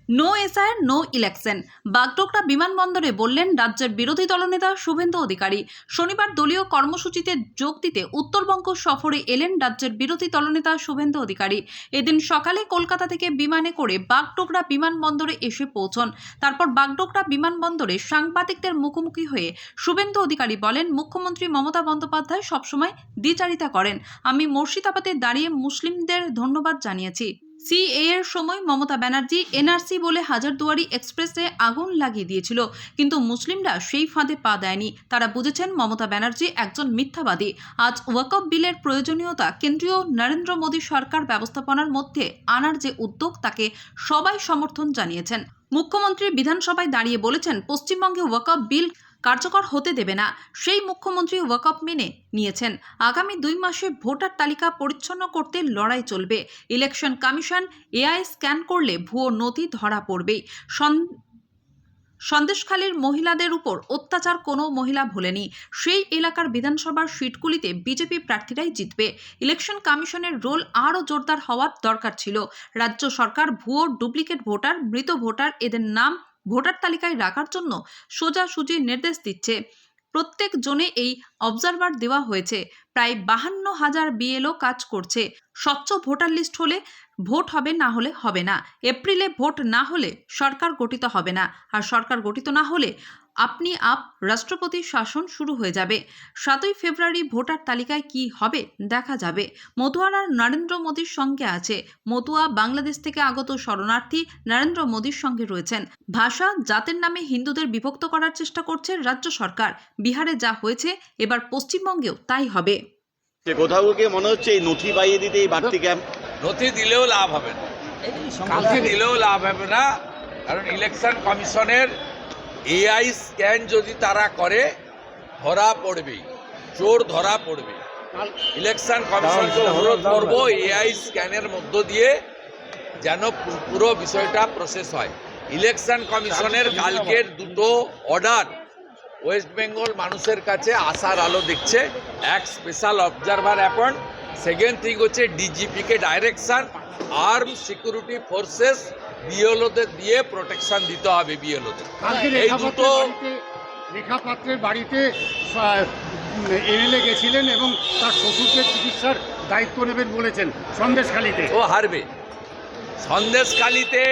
No SIR no election. Bagdogra বিমানবন্দরে বললেন রাজ্যের বিরোধী দলনেতা শুভেন্দু অধিকারী। শনিবার দলীয় কর্মসূচিতে যোগ দিতে উত্তরবঙ্গ সফরে এলেন রাজ্যের বিরোধী দলনেতা শুভেন্দু অধিকারী। এদিন সকালে কলকাতা থেকে বিমানে করে বাগডোগরা বিমানবন্দরে এসে পৌঁছন। তারপর বাগডোগরা বিমানবন্দরে সাংবাদিকদের মুখোমুখি হয়ে শুভেন্দু অধিকারী বলেন, মুখ্যমন্ত্রী মমতা বন্দ্যোপাধ্যায় সবসময় দ্বিচারিতা করেন। আমি মুর্শিদাবাদে দাঁড়িয়ে মুসলিমদের ধন্যবাদ জানিয়েছি। সিএ এর সময় মমতা ব্যানার্জি এনআরসি বলে হাজারদুয়ারি এক্সপ্রেসে আগুন লাগিয়ে দিয়েছিল, কিন্তু মুসলিমরা সেই ফাঁদে পা দেয়নি। তারা বুঝেছেন মমতা ব্যানার্জি একজন মিথ্যাবাদী। আজ ওয়াকফ বিলের প্রয়োজনীয়তা কেন্দ্রীয় নরেন্দ্র মোদী সরকার ব্যবস্থাপনার মধ্যে আনার যে উদ্যোগ, তাকে সবাই সমর্থন জানিয়েছেন। মুখ্যমন্ত্রী বিধানসভায় দাঁড়িয়ে বলেছেন, পশ্চিমবঙ্গে ওয়াকফ বিল কার্যকর হতে দেবে না। সেই মুখ্যমন্ত্রী ওয়াকফ মেনে নিয়েছেন। আগামী 2 মাসে ভোটার তালিকা পরিচ্ছন্ন করতে লড়াই চলবে। ইলেকশন কমিশন এআই স্ক্যান করলে ভুয়ো নথি ধরা পড়বেই। সন্দেশখালীর মহিলাদের উপর অত্যাচার কোনো মহিলা ভোলেনি। সেই এলাকার বিধানসভার সিটগুলিতে বিজেপি প্রার্থীরাই জিতবে। ইলেকশন কমিশনের রোল আরও জোরদার হওয়ার দরকার ছিল। রাজ্য সরকার ভুয়ো ডুপ্লিকেট ভোটার, মৃত ভোটার এদের নাম ভোটার তালিকায় রাখার জন্য সোজাসুজি নির্দেশ দিচ্ছে। প্রত্যেক জোনে এই অবজারভার দেওয়া হয়েছে। প্রায় 52,000 বিএলও কাজ করছে। স্বচ্ছ ভোটার লিস্ট হলে ভোট হবে, না হলে হবে না। এপ্রিলে ভোট না হলে সরকার গঠিত হবে না, আর সরকার গঠিত না হলে আপনি রাষ্ট্রপতির শাসন শুরু হয়ে যাবে। 7ই ফেব্রুয়ারি ভোটার তালিকায় কি হবে দেখা যাবে। মতুয়ারা নরেন্দ্র মোদীর সঙ্গে আছে। মতুয়া বাংলাদেশ থেকে আগত শরণার্থী নরেন্দ্র মোদীর সঙ্গে রয়েছেন। ভাষা জাতের নামে হিন্দুদের বিভক্ত করার চেষ্টা করছে রাজ্য সরকার। বিহারে যা হয়েছে, এবার পশ্চিমবঙ্গেও তাই হবে। কোথাও গিয়ে মনে হচ্ছে এই নথি পাইয়ে দিতে এই বাড়তি ক্যাম্প। নথি দিলেও লাভ হবে না, নথি দিলেও লাভ হবে না, কারণ ইলেকশন কমিশনের এআই স্ক্যান যদি তারা করে ধরা পড়বেই, চোর ধরা পড়বে। ইলেকশন কমিশনকে অনুরোধ করব এআই স্ক্যানের মধ্য দিয়ে যেন পুরো বিষয়টা প্রসেস হয়। ইলেকশন কমিশনের কালকের দুটো অর্ডার ওয়েস্ট বেঙ্গল মানুষের কাছে আশার আলো দেখছে। এক special observer appoint, second thing হচ্ছে ডিজিপিকে ডাইরেকশন, আর্ম সিকিউরিটি ফোর্সেস বিএলওদের দিয়ে প্রোটেকশন দিতে হবে। বিএলওদের এই দুটো। রেখা পাত্রের বাড়িতে এমএলএ গেছিলেন এবং তার শ্বশুরকে চিকিৎসার দায়িত্ব নেবেন বলেছেন সন্দেশখালীতে। ও হারবে। সন্দেশখালীতে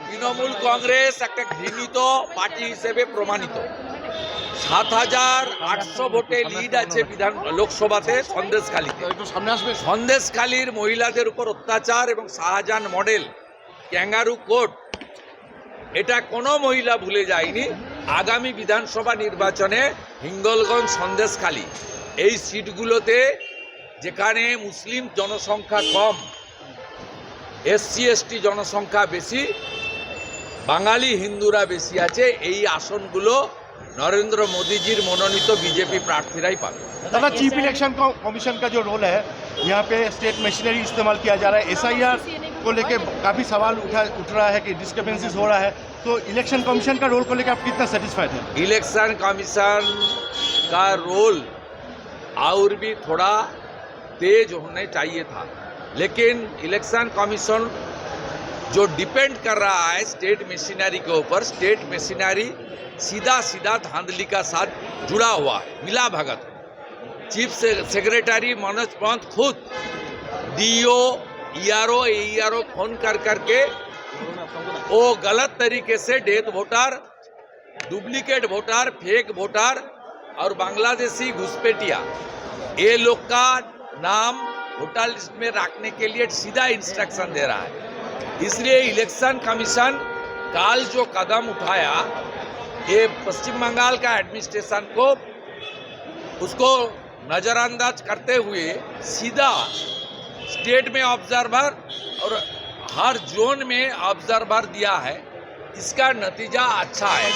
তৃণমূল কংগ্রেস একটা ঘৃণিত পার্টি হিসেবে প্রমাণিত। 7,800 ভোটে লিড আছে লোকসভাতে সন্দেশখালীতে। সন্দেশখালীর মহিলাদের উপর অত্যাচার এবং শাহজাহান মডেল ক্যাঙ্গারু কোর্ট, এটা কোনো মহিলা ভুলে যায়নি। আগামী বিধানসভা নির্বাচনে হিঙ্গলগঞ্জ, সন্দেশখালী এই সিটগুলোতে যেখানে মুসলিম জনসংখ্যা কম, এসসি এসটি জনসংখ্যা বেশি, বাঙালি হিন্দুরা বেশি আছে, এই আসনগুলো नरेंद्र मोदी जी मनोनीत बीजेपी प्रार्थी ही पावे। दादा, चीफ इलेक्शन कमीशन का जो रोल है, यहाँ पे स्टेट मशीनरी इस्तेमाल किया जा रहा है। एसआईआर को लेकर काफ़ी सवाल उठ रहा है कि डिस्टर्बेंसेस हो रहा है, तो इलेक्शन कमीशन का रोल को लेकर आप कितना सेटिस्फाइड हैं? इलेक्शन कमीशन का रोल और भी थोड़ा तेज होने चाहिए था, लेकिन इलेक्शन कमीशन जो डिपेंड कर रहा है स्टेट मशीनरी के ऊपर, स्टेट मशीनरी सीधा सीधा धांधली का साथ जुड़ा हुआ है, मिला भगत। चीफ सेक्रेटरी मनोज पंत खुद डीओ, ईआरओ, एईआरओ फोन कर करके वो गलत तरीके से death voter, duplicate voter, fake voter और बांग्लादेशी घुसपैठिया, ये लोग का नाम वोटर लिस्ट में रखने के लिए सीधा इंस्ट्रक्शन दे रहा है। इसलिए इलेक्शन कमीशन काल जो कदम उठाया, ये पश्चिम बंगाल का एडमिनिस्ट्रेशन को उसको नज़रअंदाज करते हुए सीधा स्टेट में ऑब्जर्वर और हर जोन में ऑब्जर्वर दिया है। इसका नतीजा अच्छा है।